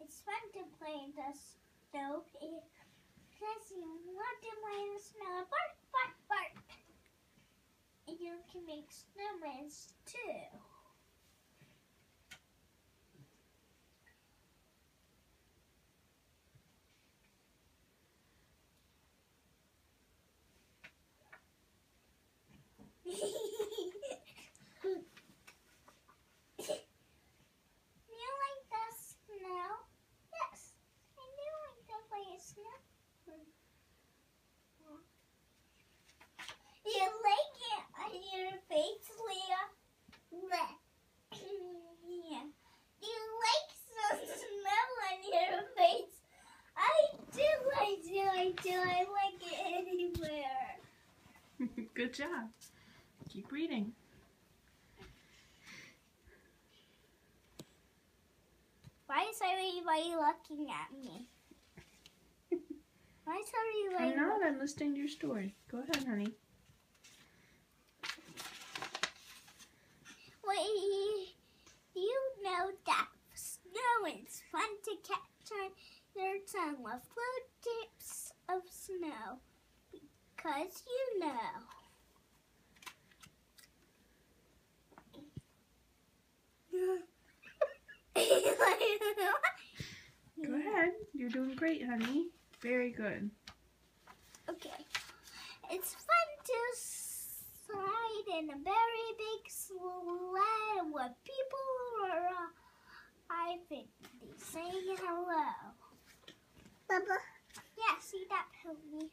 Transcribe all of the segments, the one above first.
It's fun to play in the snow because you want to play in the snow. Bark, bark, bark. And you can make snowmen too. You like it on your face, Leah? Yeah. You like some snow on your face? I do. I like it anywhere. Good job. Keep reading. Why is everybody looking at me? Why is everybody I'm not. I'm listening to your story. Go ahead, honey. Wait, do you know that snow is fun to catch on your tongue with little tips of snow? Because you know. Go ahead. You're doing great, honey. Very good. Okay. It's fun to slide in a very big sled with people arriving. They saying hello. Bubba. Yeah, see that pony.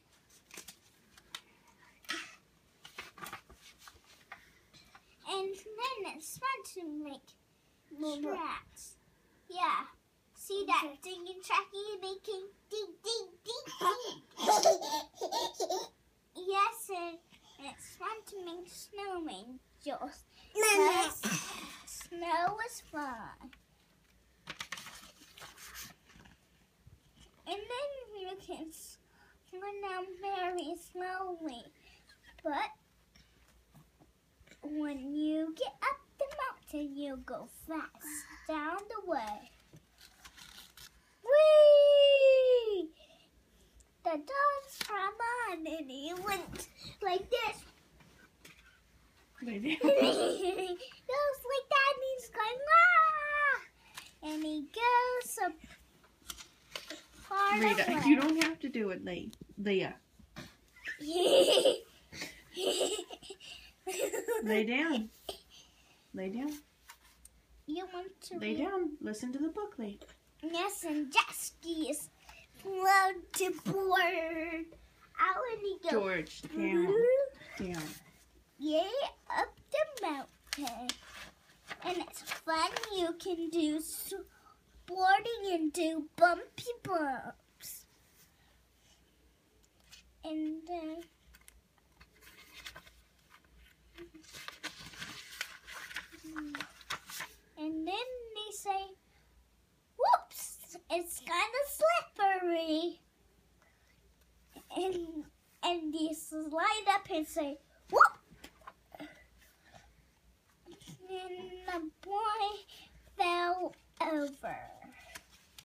And then it's fun to make tracks. Yeah. See that dinging tracky making ding ding ding ding. Yes, and it's fun to make snow angels. Because snow is fun. And then you can swim down very slowly. But when you get up the mountain, you go fast down the way. Whee! The dogs come on and he went like this. Lay He down. goes like that and he's going, ah! And he goes so far Rita, away. you don't have to do it, Leah. Lay down. Lay down. You want to Lay read? down. Listen to the book, Leah. Yes, and jet skis float to board. Out and he goes. George, down. Down. Yay, up the mountain. And it's fun. You can do boarding and do bumpy bumps. And then they say, whoops, it's kind of slippery. And they slide up and say, whoop. And the boy fell over.